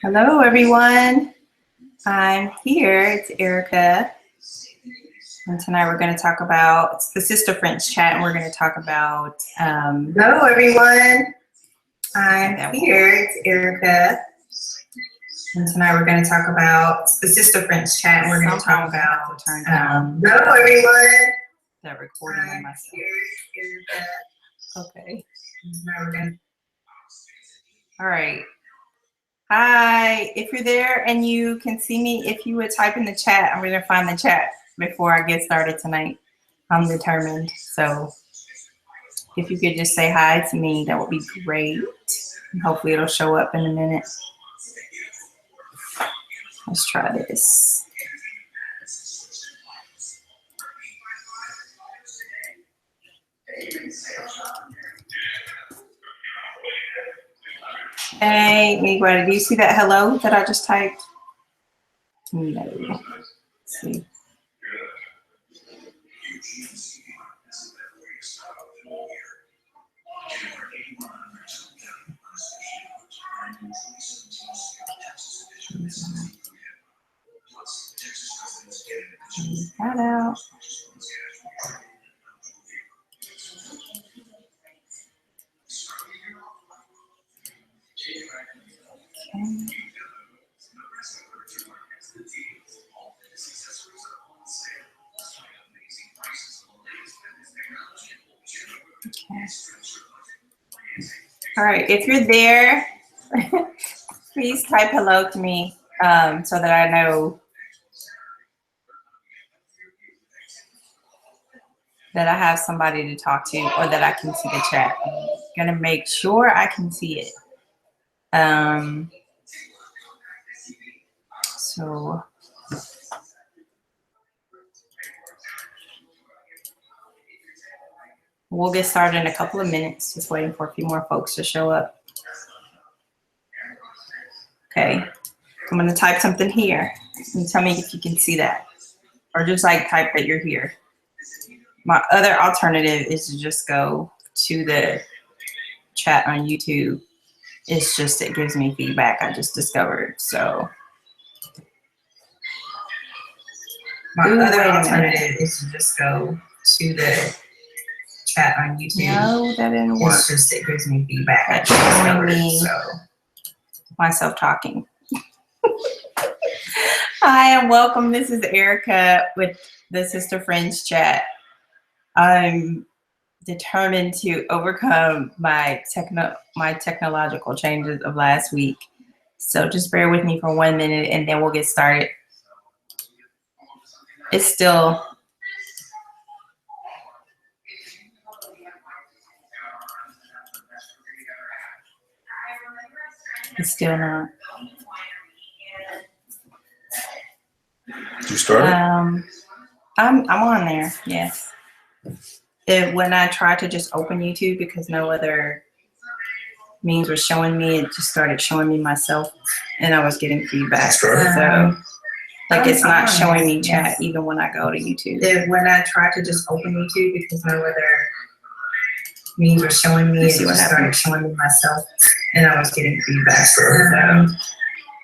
Hello, everyone. I'm here. It's Erica. And tonight we're going to talk about it's the Sister Friends chat, and we're going to talk about. Hello, everyone. I'm here. It's Erica. And tonight we're going to talk about the Sister Friends chat, and we're going to talk about. Hello, everyone. That recording on myself. Okay. Now we're going to. All right. Hi, if you're there and you can see me, if you would type in the chat, I'm going to find the chat before I get started tonight. I'm determined. So if you could just say hi to me, that would be great. And hopefully it'll show up in a minute. Let's try this. Hey, anybody, do you see that hello that I just typed? No. Let's see. That out. Okay. Okay. All right, if you're there, please type hello to me so that I know that I have somebody to talk to or that I can see the chat. I'm gonna make sure I can see it. So we'll get started in a couple of minutes, just waiting for a few more folks to show up. Okay, I'm gonna type something here. And tell me if you can see that. Or just like type that you're here. My other alternative is to just go to the chat on YouTube. It's just, it gives me feedback, I just discovered, so. My other alternative is to just go to the chat on YouTube. No, that didn't work. It's just, it gives me feedback, I just discovered it, so. Myself talking. Hi and welcome, this is Erica with the Sister Friends chat. I'm determined to overcome my technological changes of last week. So just bear with me for 1 minute and then we'll get started. It's still not. You started? I'm on there, yes. When I tried to just open YouTube because no other means was showing me, it just started showing me myself and I was getting feedback. So like it's not showing me chat even when I go to YouTube. When I tried to just open YouTube because no other means were showing me, it just started showing me myself and I was getting feedback. So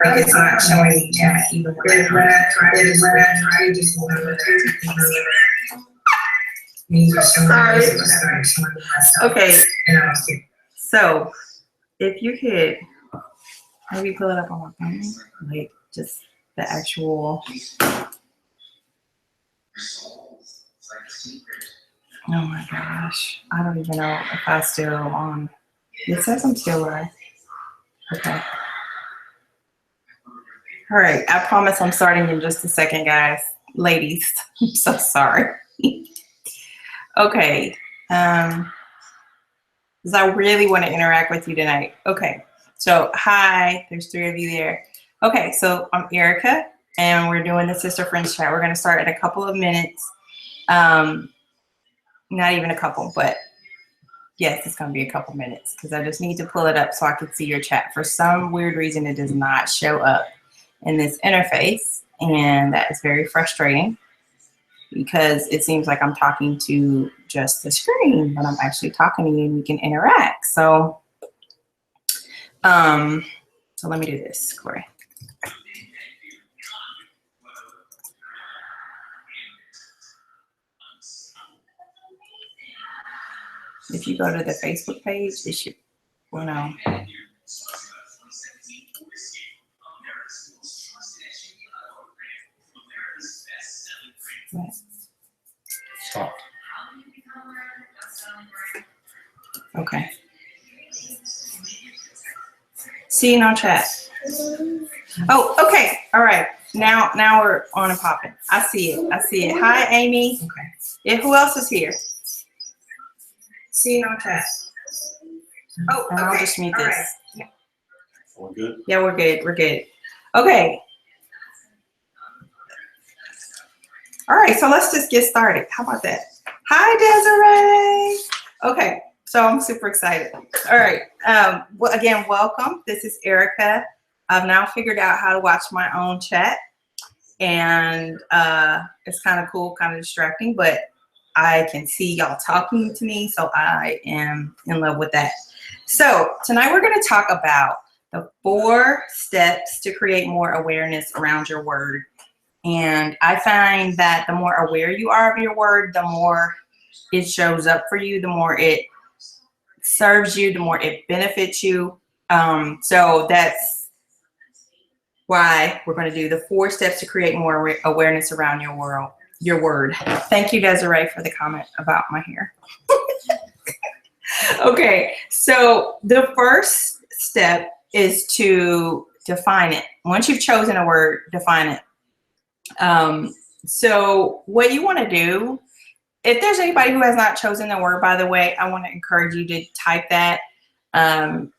like it's not showing me chat even when I try to just open YouTube. Okay, so if you could maybe pull it up on my phone, like just the actual. Oh my gosh, I don't even know if I'm still on. It says I'm still live. Okay. All right, I promise I'm starting in just a second, guys. Ladies, I'm so sorry. Okay, because I really want to interact with you tonight. Okay, so hi, there's 3 of you there. Okay, so I'm Erica, and we're doing the Sister Friends chat. We're going to start in a couple of minutes. Not even a couple, but yes, it's going to be a couple minutes because I just need to pull it up so I can see your chat. For some weird reason, it does not show up in this interface, and that is very frustrating because it seems like I'm talking to just the screen, but I'm actually talking to you and we can interact. So So let me do this, Corey. If you go to the Facebook page, it should, well, no. Stop. Okay. See you on chat. Oh, okay. All right. Now we're on and popping. I see it. I see it. Hi, Amy. Okay. Yeah, who else is here? See you on chat. Oh, and I'll just mute this. Are we good? Yeah, we're good. We're good. Okay. All right. So let's just get started. How about that? Hi, Desiree. Okay. So I'm super excited. All right. Well, again, welcome. This is Erica. I've now figured out how to watch my own chat, and it's kind of cool, kind of distracting, but I can see y'all talking to me, so I am in love with that. So tonight we're going to talk about the 4 steps to create more awareness around your word. And I find that the more aware you are of your word, the more it shows up for you, the more it serves you, the more it benefits you. So that's why we're going to do the 4 steps to create more awareness around your word. Thank you, Desiree, for the comment about my hair. Okay, so the first step is to define it. Once you've chosen a word, define it. So what you want to do, if there's anybody who has not chosen the word, by the way, I want to encourage you to type that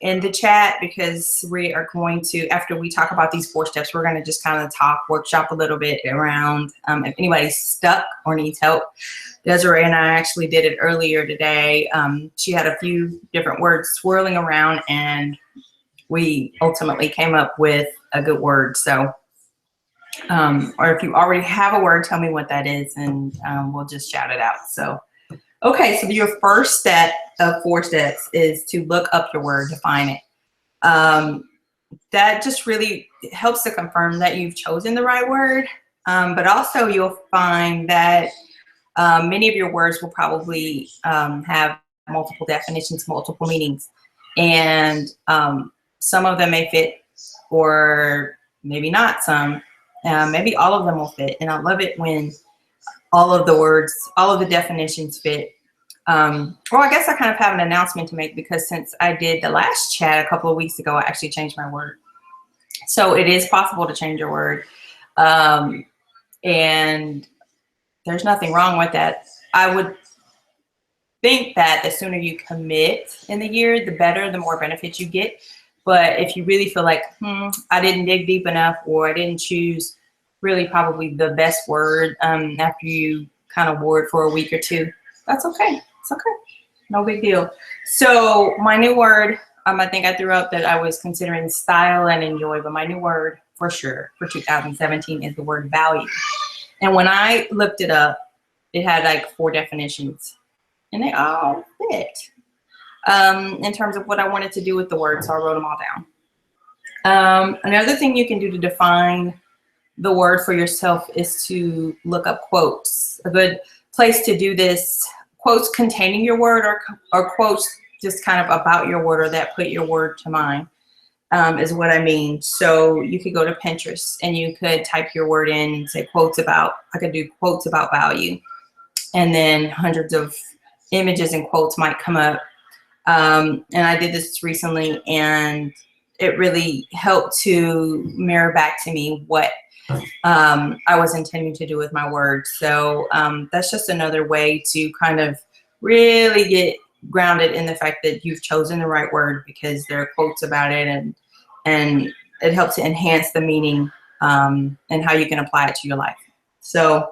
in the chat, because we are going to, after we talk about these 4 steps, we're going to just kind of workshop a little bit around if anybody's stuck or needs help. Desiree and I actually did it earlier today. She had a few different words swirling around, and we ultimately came up with a good word. So, or if you already have a word, tell me what that is, and we'll just shout it out. So, okay, so your first step of 4 steps is to look up your word, define it. That just really helps to confirm that you've chosen the right word, but also you'll find that many of your words will probably have multiple definitions, multiple meanings, and some of them may fit, or maybe not some. Maybe all of them will fit, and I love it when all of the words, all of the definitions fit. Well, I guess I kind of have an announcement to make, because since I did the last chat a couple of weeks ago, I actually changed my word. So it is possible to change your word, and there's nothing wrong with that. I would think that the sooner you commit in the year, the better, the more benefits you get. But if you really feel like, I didn't dig deep enough, or I didn't choose really probably the best word after you kind of wore it for a week or 2, that's okay. It's okay. No big deal. So my new word, I think I threw out that I was considering style and enjoy, but my new word for sure for 2017 is the word value. And when I looked it up, it had like 4 definitions, and they all fit in terms of what I wanted to do with the word. So I wrote them all down. Another thing you can do to define the word for yourself is to look up quotes. A good place to do this, quotes containing your word, or quotes just kind of about your word, or that put your word to mind, is what I mean. So you could go to Pinterest and you could type your word in and say quotes about, I could do quotes about value, and then hundreds of images and quotes might come up. And I did this recently, and it really helped to mirror back to me what I was intending to do with my word. So that's just another way to kind of really get grounded in the fact that you've chosen the right word, because there are quotes about it, and it helps to enhance the meaning and how you can apply it to your life. So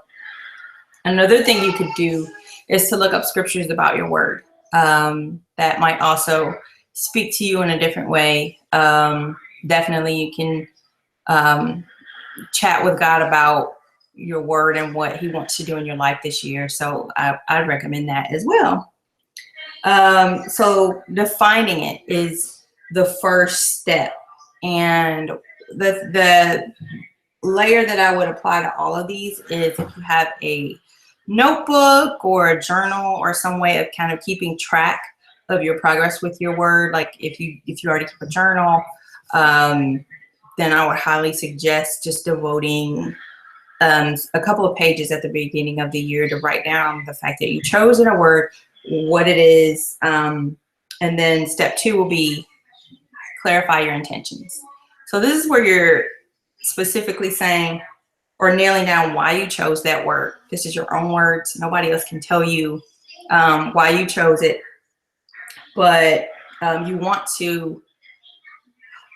another thing you could do is to look up scriptures about your word that might also speak to you in a different way. Definitely you can chat with God about your word and what he wants to do in your life this year. So I'd recommend that as well. So defining it is the first step. And the layer that I would apply to all of these is if you have a notebook or a journal or some way of kind of keeping track of your progress with your word. Like if you already keep a journal, then I would highly suggest just devoting a couple of pages at the beginning of the year to write down the fact that you chose in a word, what it is, and then step 2 will be clarify your intentions. So this is where you're specifically saying or nailing down why you chose that word. This is your own words. Nobody else can tell you why you chose it, but you want to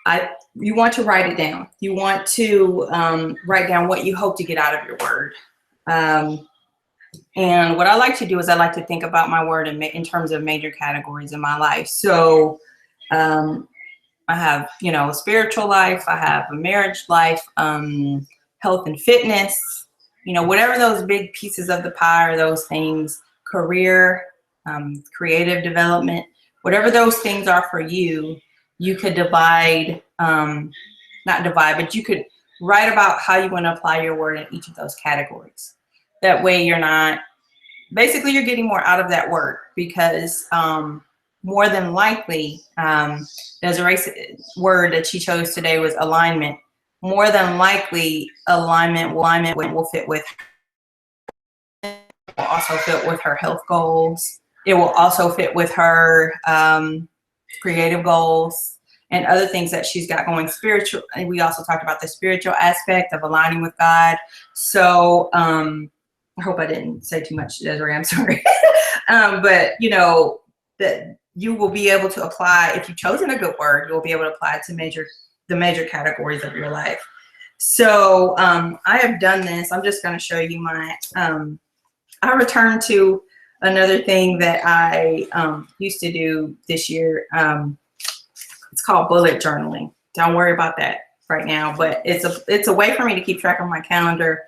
write it down. You want to write down what you hope to get out of your word. And what I like to do is I like to think about my word in terms of major categories in my life. So I have, a spiritual life, I have a marriage life, health and fitness, whatever those big pieces of the pie are, those things, career, creative development, whatever those things are for you, you could divide, not divide, but you could write about how you want to apply your word in each of those categories. That way you're not, basically you're getting more out of that word because more than likely, Desiree's word that she chose today was alignment. More than likely, alignment will fit with her. It will also fit with her health goals. It will also fit with her creative goals and other things that she's got going spiritual. And we also talked about the spiritual aspect of aligning with God. So I hope I didn't say too much, Desiree. I'm sorry. But that you will be able to apply, if you've chosen a good word, you'll be able to apply it to the major categories of your life. So I have done this. I'm just going to show you my, I returned to another thing that I used to do this year. It's called bullet journaling. Don't worry about that right now, but it's a way for me to keep track of my calendar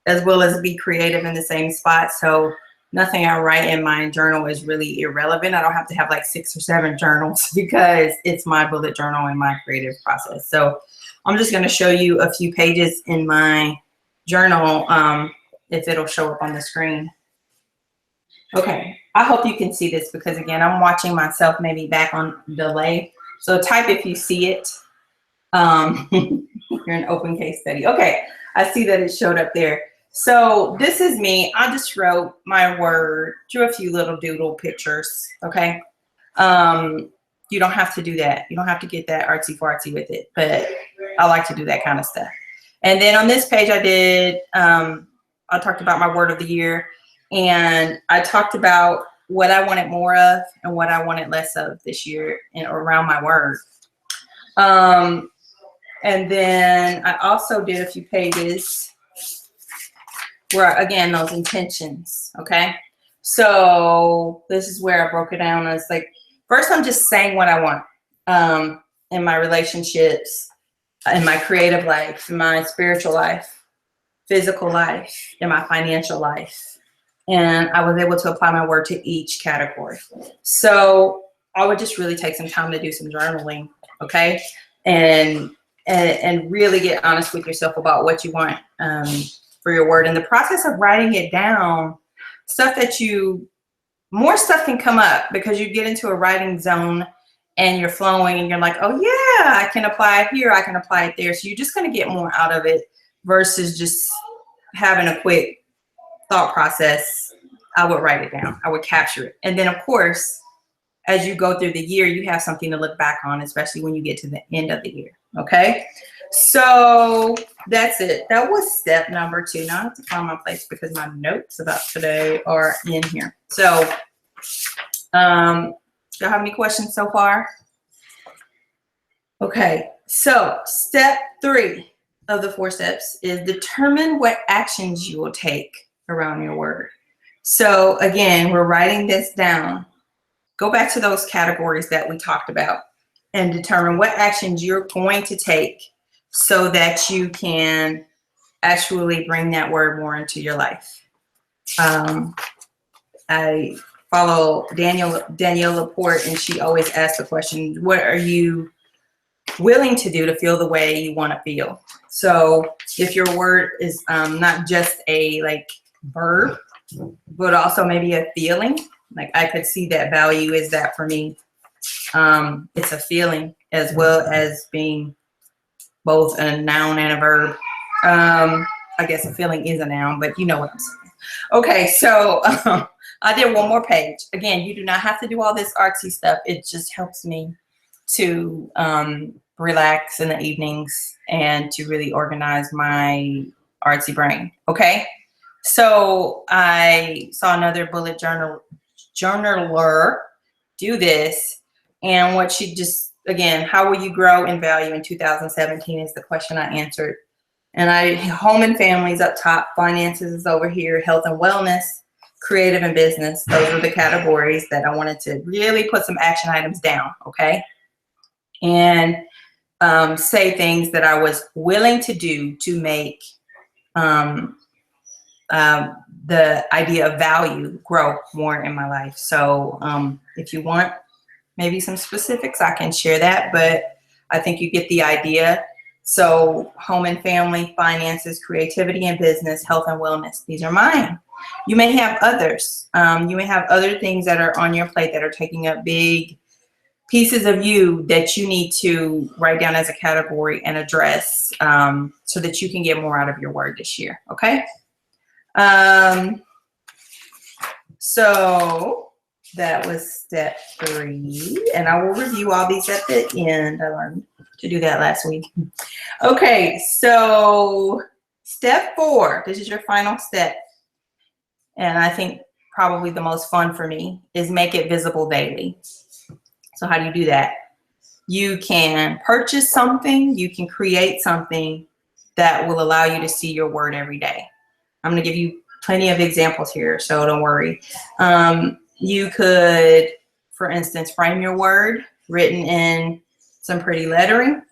as well as be creative in the same spot. So nothing I write in my journal is really irrelevant. I don't have to have like 6 or 7 journals because it's my bullet journal and my creative process. So I'm just going to show you a few pages in my journal if it'll show up on the screen. Okay, I hope you can see this because again, I'm watching myself maybe back on delay. So type if you see it. You're an open case study. Okay, I see that it showed up there. So this is me. I just wrote my word, drew a few little doodle pictures. Okay. You don't have to do that. You don't have to get that artsy fartsy with it, but I like to do that kind of stuff. And then on this page I did, I talked about my word of the year and I talked about what I wanted more of and what I wanted less of this year and around my word. And then I also did a few pages where, again, those intentions, okay? So this is where I broke it down as like, first I'm just saying what I want in my relationships, in my creative life, in my spiritual life, physical life, in my financial life. And I was able to apply my word to each category. So I would just really take some time to do some journaling, okay? And really get honest with yourself about what you want for your word. In the process of writing it down, more stuff can come up because you get into a writing zone and you're flowing and you're like, oh yeah, I can apply it here, I can apply it there. So you're just going to get more out of it versus just having a quick thought process. I would write it down. I would capture it. And then of course, as you go through the year, you have something to look back on, especially when you get to the end of the year. Okay. So that's it. That was step number 2. Now I have to find my place because my notes about today are in here. So, do you have any questions so far? Okay. So step 3 of the 4 steps is determine what actions you will take around your word. So again, we're writing this down. Go back to those categories that we talked about and determine what actions you're going to take so that you can actually bring that word more into your life. I follow Danielle Laporte, and she always asks the question, what are you willing to do to feel the way you want to feel. So if your word is not just a like verb, but also maybe a feeling, like I could see that value is that for me. It's a feeling as well as being both a noun and a verb. I guess a feeling is a noun, but you know what I'm saying. Okay, so I did one more page. Again, you do not have to do all this artsy stuff. It just helps me to relax in the evenings and to really organize my artsy brain. Okay, so I saw another bullet journaler do this, and what she just, again, how will you grow in value in 2017 is the question I answered. And home and families up top, finances is over here, health and wellness, creative and business. Those are the categories that I wanted to really put some action items down, okay? And say things that I was willing to do to make the idea of value grow more in my life. So if you want maybe some specifics, I can share that, but I think you get the idea. So home and family, finances, creativity and business, health and wellness, these are mine. You may have others. You may have other things that are on your plate that are taking up big pieces of you that you need to write down as a category and address so that you can get more out of your word this year, okay? So that was step 3, and I will review all these at the end. I learned to do that last week. Okay, so step 4, this is your final step, and I think probably the most fun for me is make it visible daily. So how do you do that? You can purchase something, you can create something that will allow you to see your word every day. I'm going to give you plenty of examples here, so don't worry. You could, for instance, frame your word written in some pretty lettering.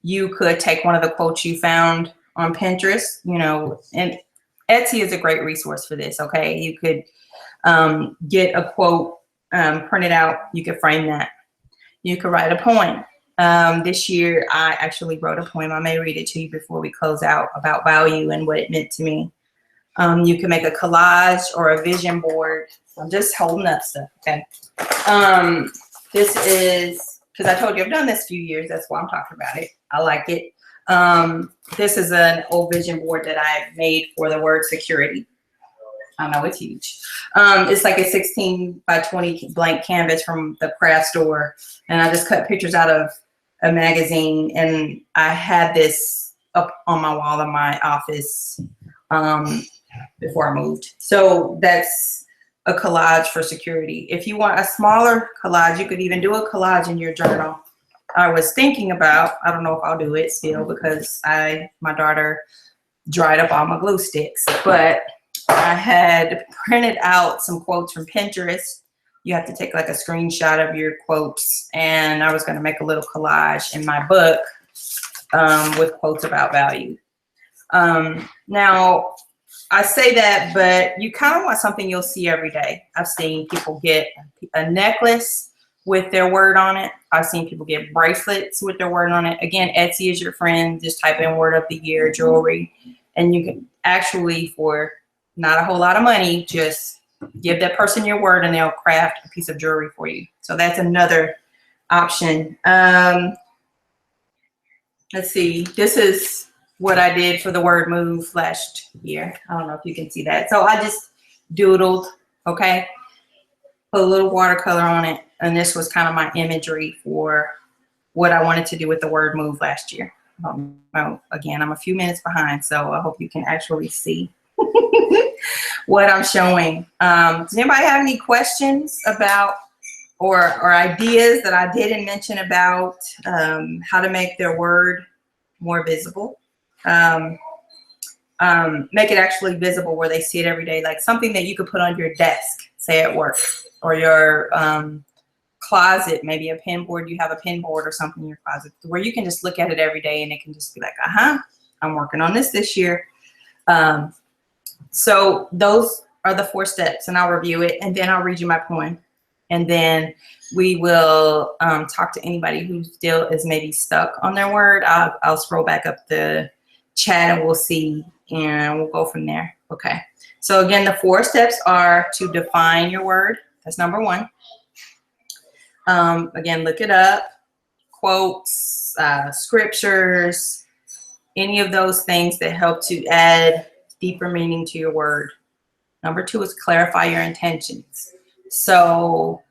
You could take one of the quotes you found on Pinterest, you know, and Etsy is a great resource for this, okay? You could get a quote printed out. You could frame that. You could write a poem. This year, I actually wrote a poem. I may read it to you before we close out about value and what it meant to me. You can make a collage or a vision board. I'm just holding up stuff, okay? This is, because I told you I've done this a few years. That's why I'm talking about it. I like it. This is an old vision board that I made for the word security. I know it's huge. It's like a 16 by 20 blank canvas from the craft store. And I just cut pictures out of a magazine. And I had this up on my wall in my office before I moved. So that's a collage for security. If you want a smaller collage, you could even do a collage in your journal. I was thinking about, I don't know if I'll do it still because my daughter dried up all my glue sticks, but I had printed out some quotes from Pinterest. You have to take like a screenshot of your quotes, and I was going to make a little collage in my book with quotes about value. Now, I say that, but you kind of want something you'll see every day. I've seen people get a necklace with their word on it. I've seen people get bracelets with their word on it. Again, Etsy is your friend. Just type in word of the year, jewelry, and you can actually, for not a whole lot of money, just give that person your word and they'll craft a piece of jewelry for you. So that's another option. Let's see. This is what I did for the word move last year. I don't know if you can see that. So I just doodled, okay? Put a little watercolor on it. And this was kind of my imagery for what I wanted to do with the word move last year. Again, I'm a few minutes behind, so I hope you can actually see what I'm showing. Does anybody have any questions about or ideas that I didn't mention about how to make their word more visible? Make it actually visible where they see it every day, like something that you could put on your desk, say at work, or your closet, maybe a pin board. You have a pin board or something in your closet where you can just look at it every day and it can just be like, I'm working on this year. So those are the 4 steps, and I'll review it and then I'll read you my poem. And then we will talk to anybody who still is maybe stuck on their word. I'll scroll back up the chat and we'll see, and we'll go from there. Okay. So again, the 4 steps are to define your word. That's number 1. Again, look it up. Quotes, scriptures, any of those things that help to add deeper meaning to your word. Number 2 is clarify your intentions. So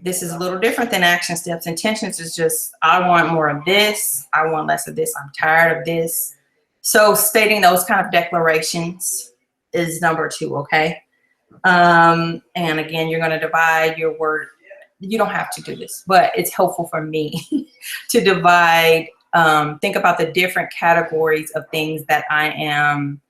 this is a little different than action steps. Intentions is just, I want more of this. I want less of this. I'm tired of this. So stating those kind of declarations is number 2, okay? And again, you're going to divide your word. You don't have to do this, but it's helpful for me to divide, think about the different categories of things that I am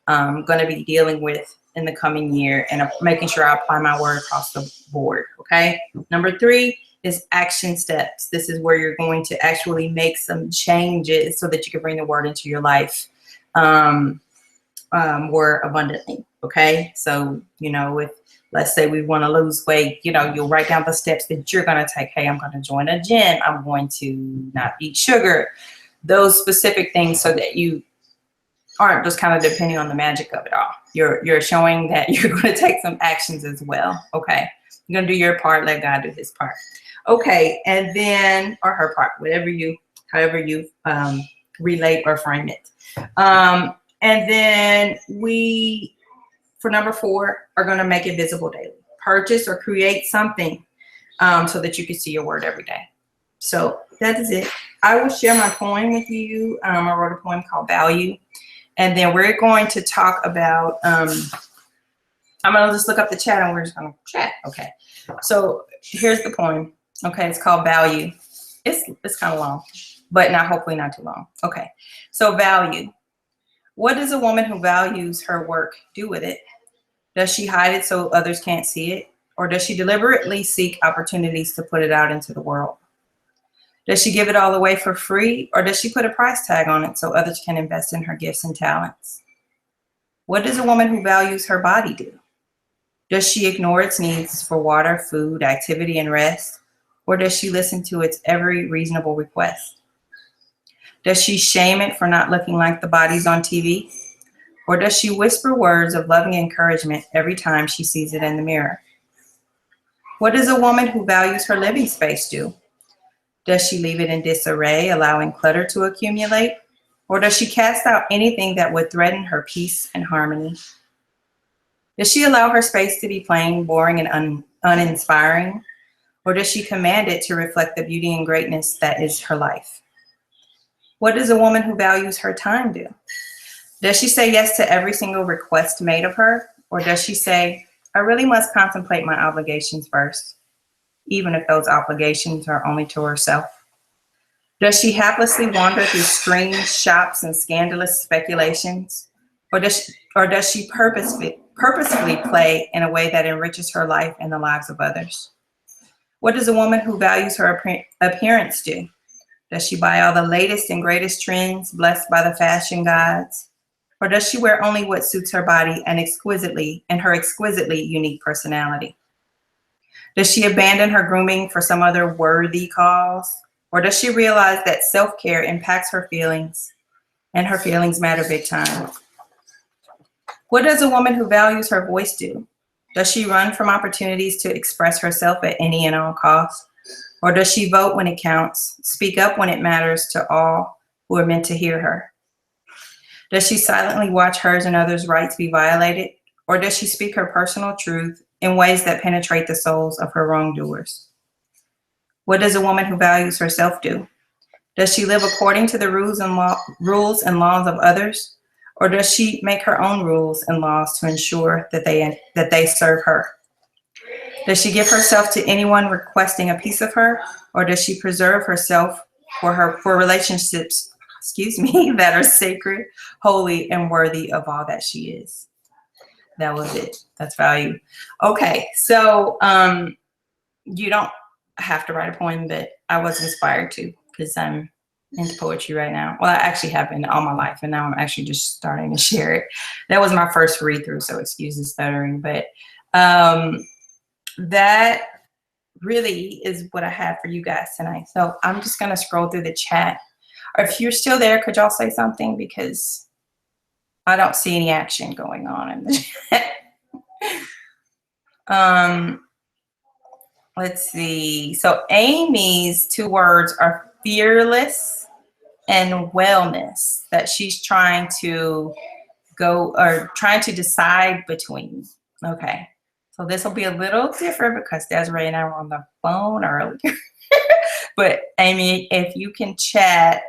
going to be dealing with in the coming year, and making sure I apply my word across the board, okay? Number 3 is action steps. This is where you're going to actually make some changes so that you can bring the word into your life more abundantly, okay? So, you know, if let's say we want to lose weight, you know, you'll write down the steps that you're going to take. Hey, I'm going to join a gym. I'm going to not eat sugar. Those specific things, so that you aren't just kind of depending on the magic of it all. You're showing that you're going to take some actions as well. Okay. You're going to do your part. Let God do his part. Okay. And then, or her part, however you relate or frame it. And then for number 4, are going to make it visible daily. Purchase or create something so that you can see your word every day. So that is it. I will share my poem with you. I wrote a poem called Value. And then we're going to talk about, I'm going to just look up the chat and we're just going to chat. Okay. So here's the poem. Okay. It's called Value. It's kind of long, but hopefully not too long. Okay. So value. What does a woman who values her work do with it? Does she hide it so others can't see it? Or does she deliberately seek opportunities to put it out into the world? Does she give it all away for free, or does she put a price tag on it so others can invest in her gifts and talents? What does a woman who values her body do? Does she ignore its needs for water, food, activity, and rest, or does she listen to its every reasonable request? Does she shame it for not looking like the bodies on TV, or does she whisper words of loving encouragement every time she sees it in the mirror? What does a woman who values her living space do? Does she leave it in disarray, allowing clutter to accumulate? Or does she cast out anything that would threaten her peace and harmony? Does she allow her space to be plain, boring, and uninspiring? Or does she command it to reflect the beauty and greatness that is her life? What does a woman who values her time do? Does she say yes to every single request made of her? Or does she say, I really must contemplate my obligations first, even if those obligations are only to herself? Does she haplessly wander through strange shops and scandalous speculations? Or does she purposefully play in a way that enriches her life and the lives of others? What does a woman who values her appearance do? Does she buy all the latest and greatest trends blessed by the fashion gods? Or does she wear only what suits her body and her exquisitely unique personality? Does she abandon her grooming for some other worthy cause? Or does she realize that self-care impacts her feelings and her feelings matter big time? What does a woman who values her voice do? Does she run from opportunities to express herself at any and all costs? Or does she vote when it counts, speak up when it matters to all who are meant to hear her? Does she silently watch hers and others' rights be violated? Or does she speak her personal truth in ways that penetrate the souls of her wrongdoers? What does a woman who values herself do? Does she live according to the rules and laws of others? Or does she make her own rules and laws to ensure that they serve her? Does she give herself to anyone requesting a piece of her? Or does she preserve herself for relationships, that are sacred, holy, and worthy of all that she is? That was it. That's value. Okay, so you don't have to write a poem, but I was inspired to, because I'm into poetry right now. Well, I actually have been all my life, and now I'm actually just starting to share it. That was my first read through, so excuse the stuttering. But that really is what I have for you guys tonight. So I'm just going to scroll through the chat. Or if you're still there, could y'all say something? Because I don't see any action going on in the chat. Let's see. So Amy's 2 words are fearless and wellness that she's trying to trying to decide between. Okay. So this will be a little different because Desiree and I were on the phone earlier. But Amy, if you can chat,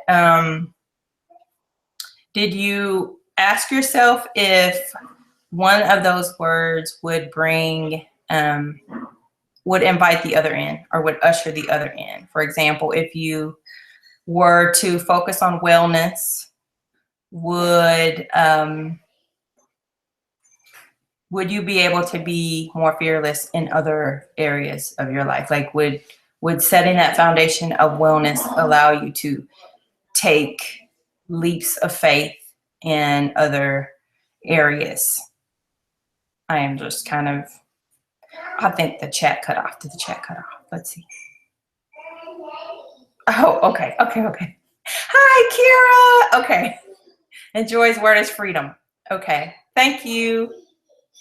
did you ask yourself if one of those words would bring, would invite the other in or would usher the other in? For example, if you were to focus on wellness, would you be able to be more fearless in other areas of your life? Like would setting that foundation of wellness allow you to take leaps of faith in other areas? I am just kind of, I think the chat cut off. Did the chat cut off? Let's see. Oh, okay. Hi, Kira. Okay. And Joy's word is freedom. Okay. Thank you.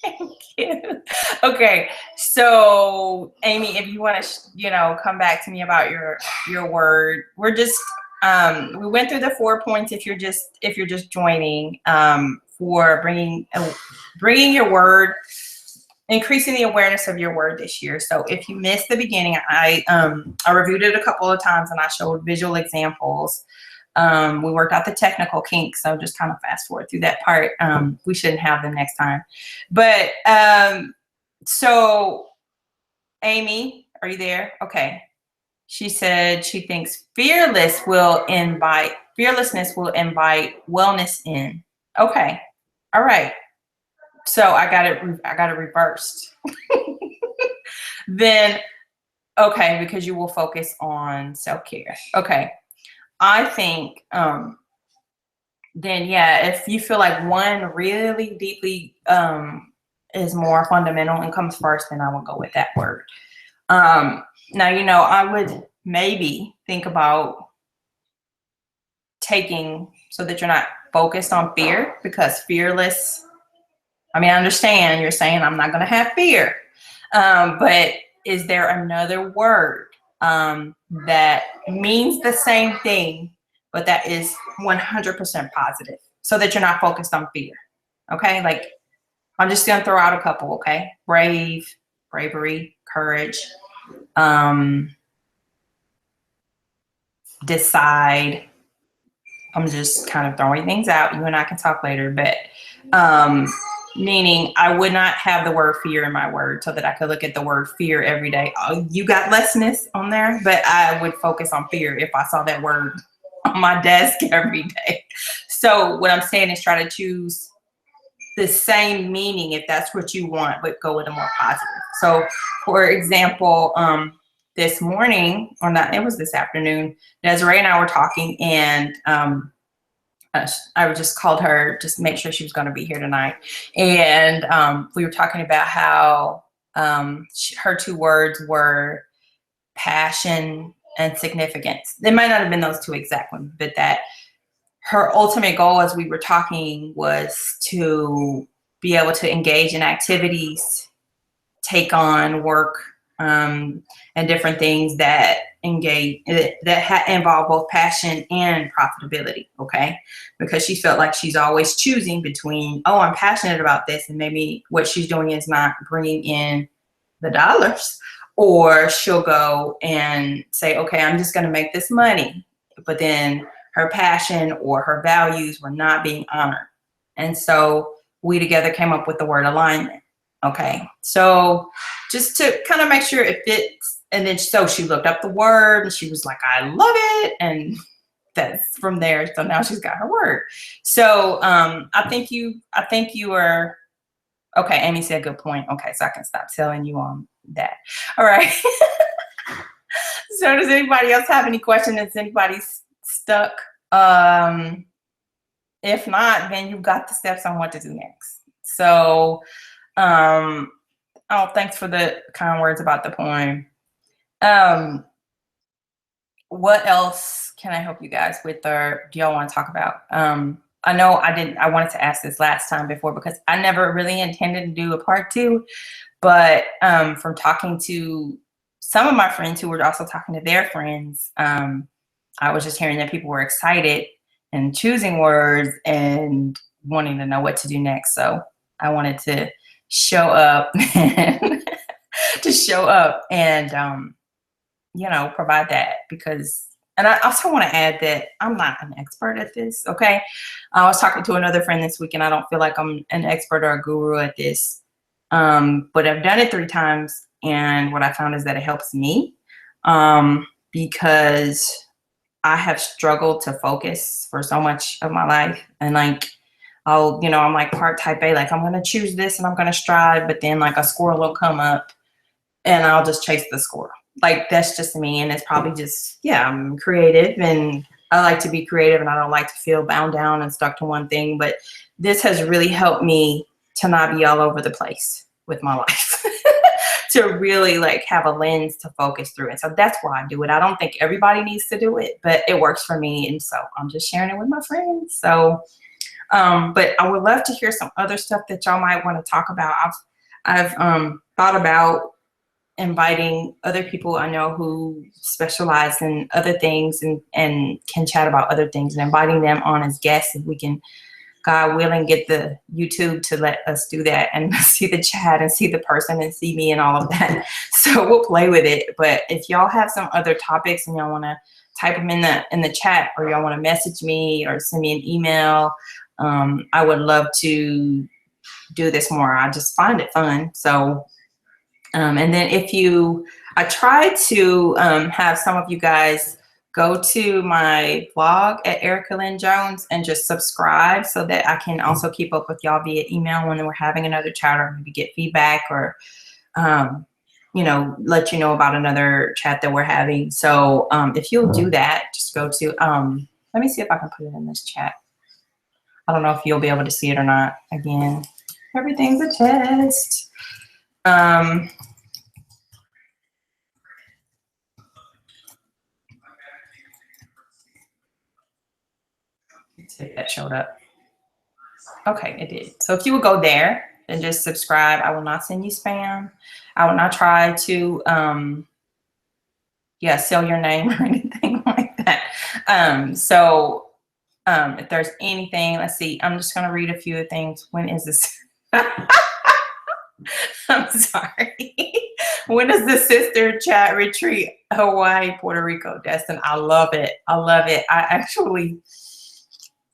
Thank you. Okay. So Amy, if you want to, come back to me about your word, we're just, we went through the 4 points if you're just joining, for bringing your word, increasing the awareness of your word this year. So if you missed the beginning, I reviewed it a couple of times and I showed visual examples. We worked out the technical kinks, so just kind of fast forward through that part. We shouldn't have them next time. But so Amy, are you there? Okay. She said she thinks fearlessness will invite wellness in. Okay. All right. So I got it reversed. Then, okay, because you will focus on self-care. Okay. I think, then yeah, if you feel like one really deeply is more fundamental and comes first, then I will go with that word. Now, I would maybe think about taking so that you're not focused on fear, because fearless, I understand you're saying I'm not going to have fear. But is there another word that means the same thing, but that is 100% positive so that you're not focused on fear? Okay. Like I'm just going to throw out a couple. Okay. Brave, bravery, courage, decide. I'm just kind of throwing things out. You and I can talk later, but, meaning I would not have the word fear in my word so that I could look at the word fear every day. Oh, you got lessness on there, but I would focus on fear if I saw that word on my desk every day. So what I'm saying is try to choose the same meaning if that's what you want, but go with a more positive. So for example, this morning, or not, it was this afternoon, Desiree and I were talking, and I just called her just to make sure she was going to be here tonight. And we were talking about how her 2 words were passion and significance. They might not have been those 2 exact ones, but that her ultimate goal as we were talking was to be able to engage in activities, take on work, and different things that involve both passion and profitability. Okay. Because she felt like she's always choosing between, oh, I'm passionate about this, and maybe what she's doing is not bringing in the dollars, or she'll go and say, okay, I'm just going to make this money. But then her passion or her values were not being honored. And so we together came up with the word alignment. Okay. So just to kind of make sure it fits. And then so she looked up the word and she was like, I love it. And that's from there. So now she's got her word. So I think you are, okay, Amy said good point. Okay, so I can stop telling you on that. All right. So does anybody else have any questions? Is anybody stuck? If not, then you've got the steps on what to do next. So, oh, thanks for the kind words about the poem. What else can I help you guys with, or do y'all want to talk about? I know I wanted to ask this last time before because I never really intended to do a part two, but from talking to some of my friends who were also talking to their friends, I was just hearing that people were excited and choosing words and wanting to know what to do next. So I wanted to show up to show up and provide that because, and I also want to add that I'm not an expert at this. Okay. I was talking to another friend this week and I don't feel like I'm an expert or a guru at this. But I've done it 3 times. And what I found is that it helps me, because I have struggled to focus for so much of my life. And like, I'm like part type A, like I'm going to choose this and I'm going to strive, but then like a squirrel will come up and I'll just chase the squirrel. Like that's just me. And it's probably just, I'm creative and I like to be creative and I don't like to feel bound down and stuck to one thing. But this has really helped me to not be all over the place with my life, to really like have a lens to focus through. And so that's why I do it. I don't think everybody needs to do it, but it works for me. And so I'm just sharing it with my friends. So, but I would love to hear some other stuff that y'all might want to talk about. I've thought about inviting other people I know who specialize in other things and can chat about other things, and inviting them on as guests if we can, God willing, get the YouTube to let us do that and see the chat and see the person and see me and all of that. So we'll play with it. But if y'all have some other topics and y'all want to type them in the chat, or y'all want to message me or send me an email, I would love to do this more. I just find it fun. So and then I try to have some of you guys go to my blog at Erica Lynn Jones and just subscribe so that I can also keep up with y'all via email when we're having another chat, or maybe get feedback, or, let you know about another chat that we're having. So if you'll do that, just go to, let me see if I can put it in this chat. I don't know if you'll be able to see it or not. Again, everything's a test. See if that showed up. Okay, it did. So if you would go there and just subscribe, I will not send you spam. I will not try to sell your name or anything like that. So if there's anything, let's see, I'm just gonna read a few things. When is this? I'm sorry. When is the sister chat retreat? Hawaii, Puerto Rico, Destin. I love it. I love it. I actually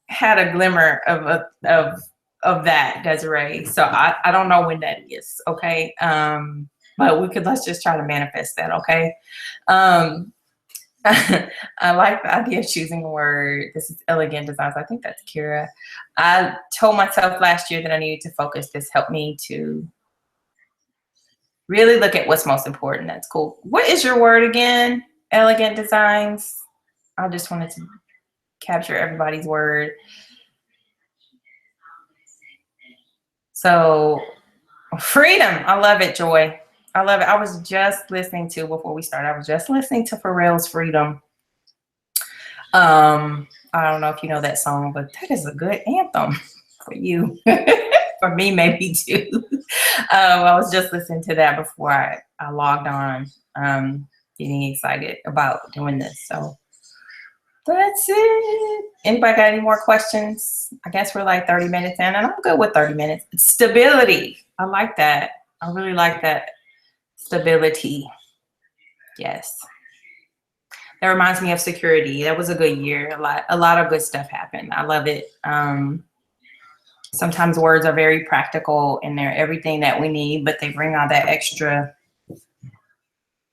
had a glimmer of that, Desiree. So I don't know when that is. Okay. But let's just try to manifest that. Okay. I like the idea of choosing a word. This is Elegant Designs. I think that's Kira. I told myself last year that I needed to focus. This helped me to really look at what's most important. That's cool. What is your word again? Elegant Designs. I just wanted to capture everybody's word. So freedom. I love it, Joy. I love it. I was just listening to, before we started, I was just listening to Pharrell's Freedom. I don't know if you know that song, but that is a good anthem for you. For me, maybe too. I was just listening to that before I logged on, getting excited about doing this. So that's it. Anybody got any more questions? I guess we're like 30 minutes in, and I'm good with 30 minutes. Stability. I like that. I really like that. Stability. Yes. That reminds me of security. That was a good year. A lot of good stuff happened. I love it. Sometimes words are very practical and they're everything that we need, but they bring all that extra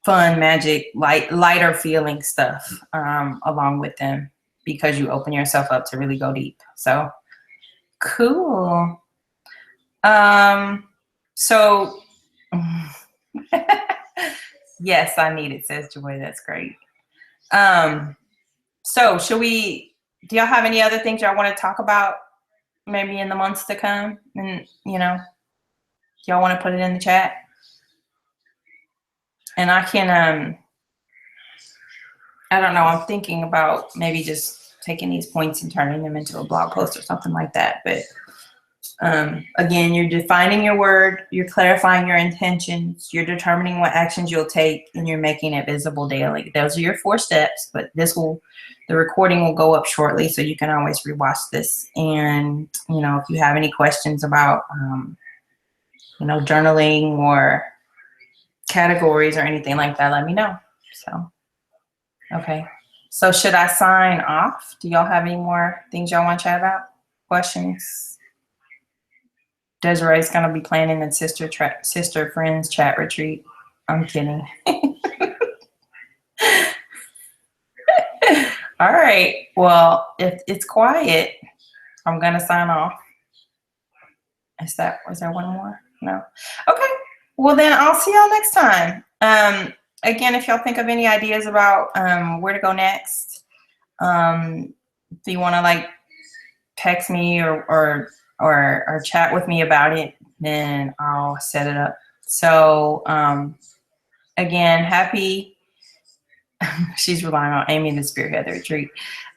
fun, magic, lighter feeling stuff along with them, because you open yourself up to really go deep. So cool. So yes, I need it, says Joy. That's great. So do y'all have any other things y'all want to talk about maybe in the months to come? And y'all want to put it in the chat? And I can I don't know. I'm thinking about maybe just taking these points and turning them into a blog post or something like that. But again, you're defining your word, you're clarifying your intentions, you're determining what actions you'll take, and you're making it visible daily. Those are your 4 steps, but the recording will go up shortly, so you can always rewatch this. And, you know, if you have any questions about, you know, journaling or categories or anything like that, let me know. So, okay. So should I sign off? Do y'all have any more things y'all want to chat about? Questions? Desiree's going to be planning the sister friends chat retreat. I'm kidding. All right. Well, if it's quiet, I'm going to sign off. Was there one more? No. Okay. Well, then I'll see y'all next time. Again, if y'all think of any ideas about where to go next, if you want to like text me or chat with me about it, then I'll set it up. So again, happy. She's relying on Amy to spearhead the retreat.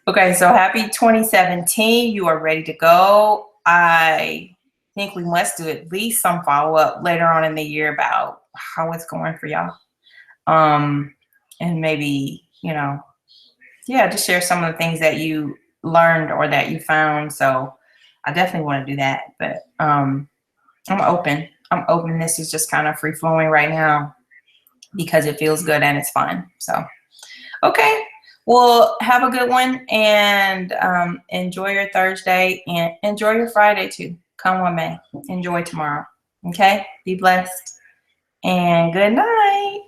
Okay, so happy 2017. You are ready to go. I think we must do at least some follow-up later on in the year about how it's going for y'all. And maybe, you know, yeah, just share some of the things that you learned or that you found. So I definitely want to do that. But I'm open. This is just kind of free flowing right now because it feels good and it's fun. So, okay. Well, have a good one and enjoy your Thursday and enjoy your Friday too. Come what may. Enjoy tomorrow. Okay? Be blessed and good night.